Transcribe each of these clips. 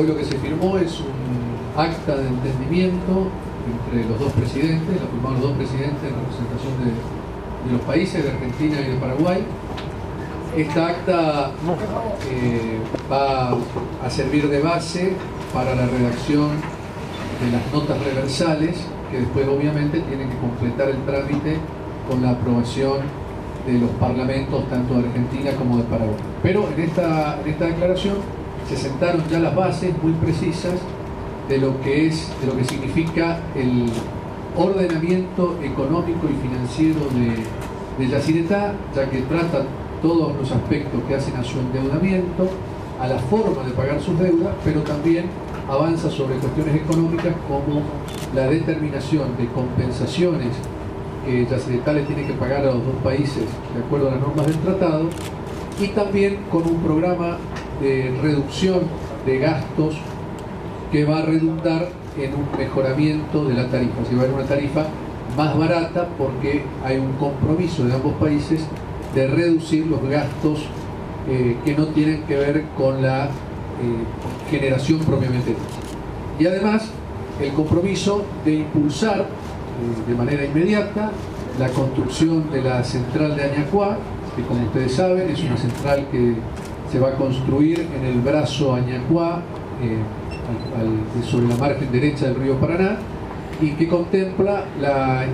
Hoy lo que se firmó es un acta de entendimiento entre los dos presidentes, la firmaron los dos presidentes en representación de los países, de Argentina y de Paraguay. Esta acta va a servir de base para la redacción de las notas reversales, que después obviamente tienen que completar el trámite con la aprobación de los parlamentos tanto de Argentina como de Paraguay. Pero en esta declaración se sentaron ya las bases muy precisas de lo que significa el ordenamiento económico y financiero de Yacyretá, ya que trata todos los aspectos que hacen a su endeudamiento, a la forma de pagar sus deudas, pero también avanza sobre cuestiones económicas como la determinación de compensaciones que Yacyretá le tiene que pagar a los dos países de acuerdo a las normas del tratado, y también con un programa de reducción de gastos que va a redundar en un mejoramiento de la tarifa. Se va a haber una tarifa más barata porque hay un compromiso de ambos países de reducir los gastos que no tienen que ver con la generación propiamente dicha. Y además el compromiso de impulsar de manera inmediata la construcción de la central de Añacuá, que como ustedes saben es una central que se va a construir en el brazo Añacuá, sobre la margen derecha del río Paraná, y que contempla la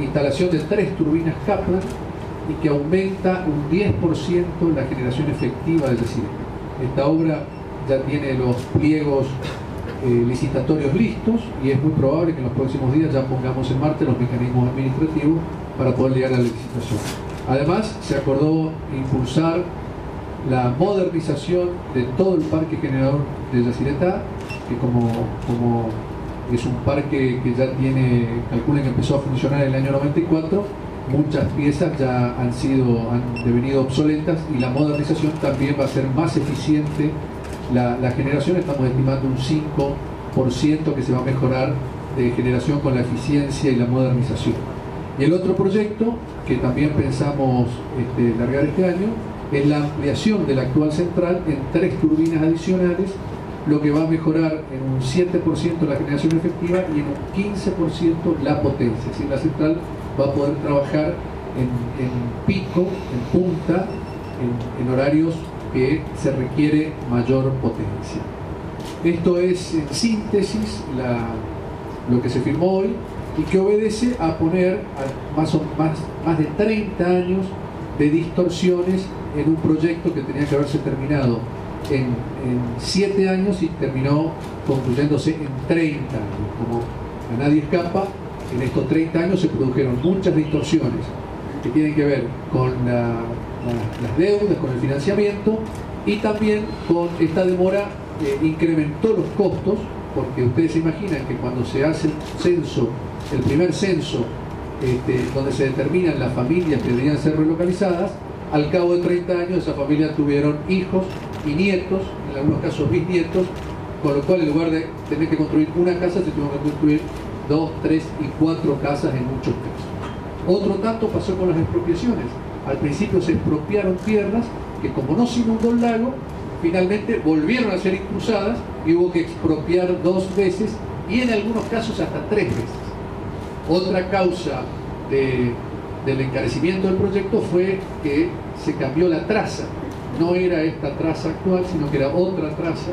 instalación de 3 turbinas Kaplan y que aumenta un 10% la generación efectiva del Yacyretá. Esta obra ya tiene los pliegos licitatorios listos y es muy probable que en los próximos días ya pongamos en marcha los mecanismos administrativos para poder llegar a la licitación. Además, se acordó impulsar la modernización de todo el parque generador de Yacyretá, que como es un parque que ya tiene, calculen que empezó a funcionar en el año 94, muchas piezas ya han devenido obsoletas, y la modernización también va a ser más eficiente la generación. Estamos estimando un 5% que se va a mejorar de generación con la eficiencia y la modernización. Y el otro proyecto que también pensamos largar este año es la ampliación de la actual central en 3 turbinas adicionales, lo que va a mejorar en un 7% la generación efectiva y en un 15% la potencia. Es decir, la central va a poder trabajar en pico, en punta, en horarios que se requiere mayor potencia. Esto es en síntesis lo que se firmó hoy, y que obedece a poner más de 30 años de distorsiones en un proyecto que tenía que haberse terminado en 7 años y terminó concluyéndose en 30 años. Como a nadie escapa, en estos 30 años se produjeron muchas distorsiones que tienen que ver con las deudas, con el financiamiento, y también con esta demora incrementó los costos, porque ustedes se imaginan que cuando se hace el primer censo donde se determinan las familias que deberían ser relocalizadas, al cabo de 30 años esas familias tuvieron hijos y nietos, en algunos casos bisnietos, con lo cual en lugar de tener que construir una casa se tuvo que construir 2, 3 y 4 casas en muchos casos. Otro tanto pasó con las expropiaciones. Al principio se expropiaron tierras que, como no se inundó el lago, finalmente volvieron a ser incruzadas y hubo que expropiar 2 veces y en algunos casos hasta 3 veces. Otra causa del encarecimiento del proyecto fue que se cambió la traza. No era esta traza actual, sino que era otra traza,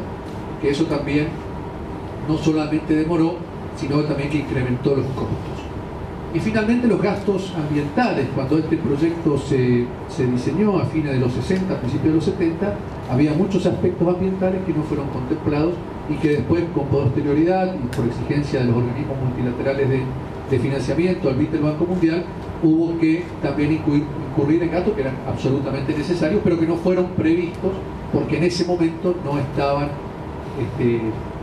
que eso también no solamente demoró, sino también que incrementó los costos. Y finalmente los gastos ambientales. Cuando este proyecto se diseñó a fines de los 60, a principios de los 70, había muchos aspectos ambientales que no fueron contemplados y que después, con posterioridad y por exigencia de los organismos multilaterales de financiamiento, al BID del Banco Mundial, hubo que también incurrir en gastos que eran absolutamente necesarios, pero que no fueron previstos porque en ese momento no estaban,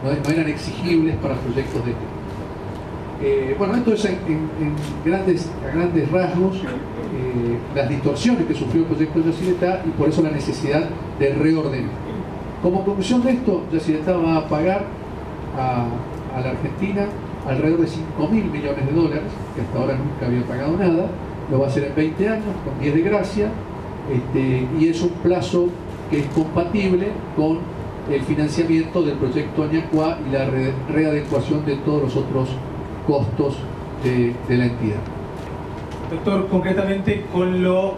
no eran exigibles para proyectos de este. Bueno, esto es a grandes rasgos las distorsiones que sufrió el proyecto de Yacyretá, y por eso la necesidad de reordenar. Como conclusión de esto, Yacyretá va a pagar a la Argentina alrededor de $5.000 millones, que hasta ahora nunca había pagado nada. Lo va a hacer en 20 años, con 10 de gracia, y es un plazo que es compatible con el financiamiento del proyecto Añacuá y la readecuación de todos los otros costos de la entidad. Doctor, concretamente con lo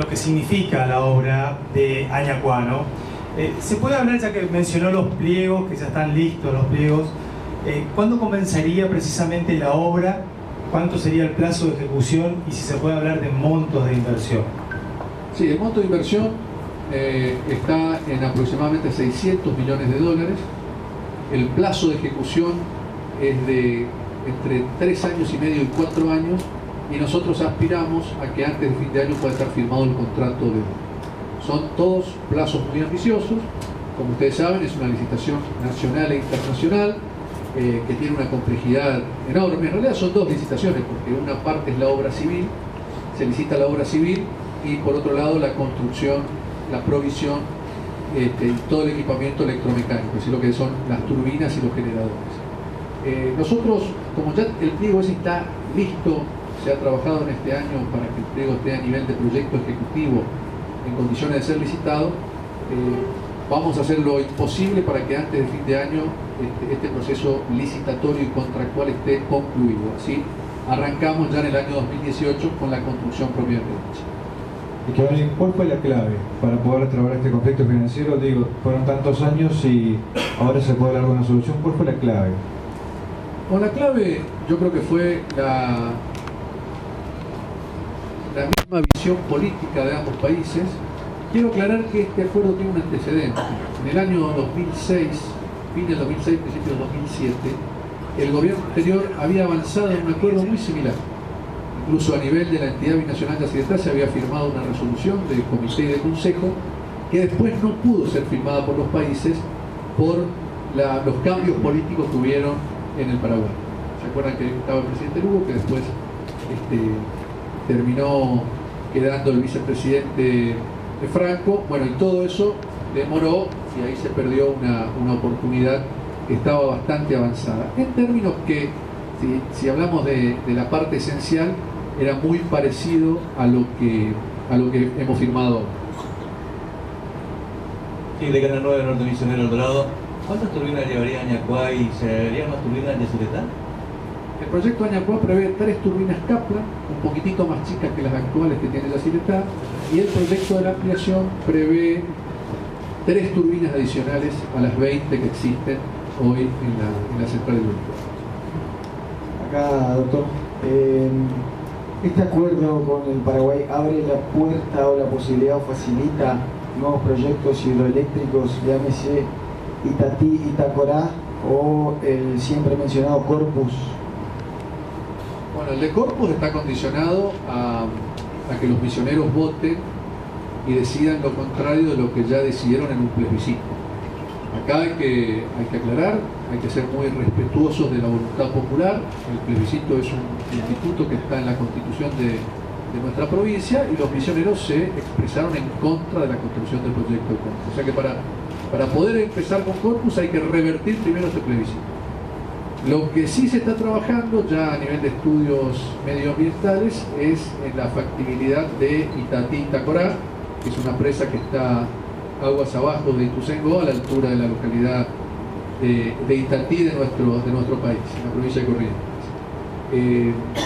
que significa la obra de Añacuá, ¿no? ¿Se puede hablar, ya que mencionó los pliegos, que ya están listos los pliegos, cuándo comenzaría precisamente la obra, cuánto sería el plazo de ejecución y si se puede hablar de montos de inversión? Sí, el monto de inversión está en aproximadamente 600 millones de dólares. El plazo de ejecución es de entre 3 años y medio y 4 años, y nosotros aspiramos a que antes de fin de año pueda estar firmado el contrato de obra. Son todos plazos muy ambiciosos. Como ustedes saben, es una licitación nacional e internacional que tiene una complejidad enorme. En realidad son dos licitaciones, porque una parte es la obra civil, se licita la obra civil, y por otro lado la construcción, la provisión y todo el equipamiento electromecánico, es decir, lo que son las turbinas y los generadores. Nosotros, como ya el pliego ese está listo, se ha trabajado en este año para que el pliego esté a nivel de proyecto ejecutivo en condiciones de ser licitado, vamos a hacer lo imposible para que antes de fin de año este proceso licitatorio y contractual esté concluido. Así arrancamos ya en el año 2018 con la construcción propiamente dicha. Y que, ¿cuál fue la clave para poder trabajar este conflicto financiero? Digo, fueron tantos años y ahora se puede hablar de una solución. ¿Cuál fue la clave? Bueno, la clave yo creo que fue la misma visión política de ambos países. Quiero aclarar que este acuerdo tiene un antecedente. En el año 2006, fin del 2006, principio del 2007, el gobierno anterior había avanzado en un acuerdo muy similar. Incluso a nivel de la entidad binacional de Yacyretá se había firmado una resolución de comité y de consejo que después no pudo ser firmada por los países por los cambios políticos que hubieron en el Paraguay. ¿Se acuerdan que estaba el presidente Lugo, que después terminó quedando el vicepresidente Franco? Bueno, y todo eso demoró y ahí se perdió una oportunidad que estaba bastante avanzada. En términos que, si hablamos de la parte esencial, era muy parecido a lo que hemos firmado ahora. Sí, de Canal 9 Norte Misionero El Dorado. ¿Cuántas turbinas llevaría Añacuá y se agregarían más turbinas en Yacyretá? El proyecto Añacuá prevé 3 turbinas Kaplan, un poquitito más chicas que las actuales que tiene Yacyretá, y el proyecto de la ampliación prevé 3 turbinas adicionales a las 20 que existen hoy en la central de Uruguay. Acá, doctor, ¿este acuerdo con el Paraguay abre la puerta o la posibilidad o facilita nuevos proyectos hidroeléctricos, llámese Itatí, Itacorá o el siempre mencionado Corpus? Bueno, el de Corpus está condicionado a que los misioneros voten y decidan lo contrario de lo que ya decidieron en un plebiscito. Acá hay que aclarar, hay que ser muy respetuosos de la voluntad popular. El plebiscito es un instituto que está en la constitución de nuestra provincia, y los misioneros se expresaron en contra de la construcción del proyecto de Corpus. O sea que para poder empezar con Corpus hay que revertir primero este plebiscito. Lo que sí se está trabajando ya a nivel de estudios medioambientales es en la factibilidad de Itatí Itacorá, que es una presa que está aguas abajo de Ituzaingó, a la altura de la localidad de Itatí de nuestro país, en la provincia de Corrientes.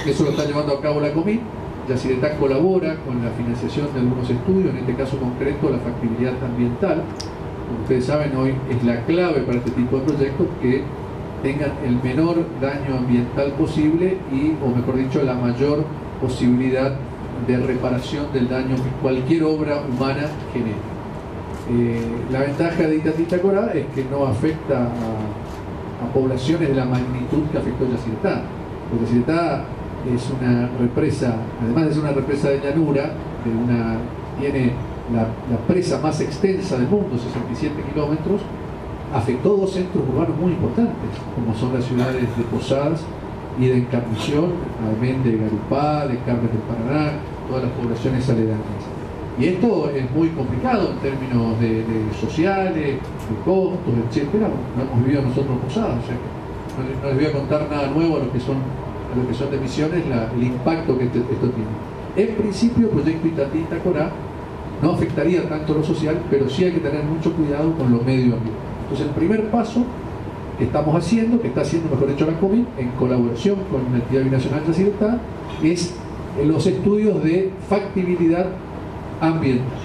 Eso lo está llevando a cabo la COMIT. Yacyretá colabora con la financiación de algunos estudios, en este caso concreto la factibilidad ambiental. Como ustedes saben, hoy es la clave para este tipo de proyectos que tengan el menor daño ambiental posible o mejor dicho, la mayor posibilidad de reparación del daño que cualquier obra humana genera. La ventaja de Itatí Itacorá es que no afecta a poblaciones de la magnitud que afectó Yacyretá. Porque Yacyretá es una represa, además de ser una represa de llanura, tiene la presa más extensa del mundo, 67 kilómetros, afectó 2 centros urbanos muy importantes, como son las ciudades de Posadas y de Encarnación, además de Garupá, de Carmen del Paraná, todas las poblaciones aledañas. Y esto es muy complicado en términos de sociales, de costos, etcétera. Lo hemos vivido nosotros en Posadas, o sea que no les voy a contar nada nuevo a lo que son de Misiones, el impacto que esto tiene. En principio, el proyecto Itatí Itacorá no afectaría tanto lo social, pero sí hay que tener mucho cuidado con lo medioambiental. Entonces el primer paso que estamos haciendo, que está haciendo mejor dicho la COMIN, en colaboración con la entidad binacional de Yacyretá, es los estudios de factibilidad ambiental.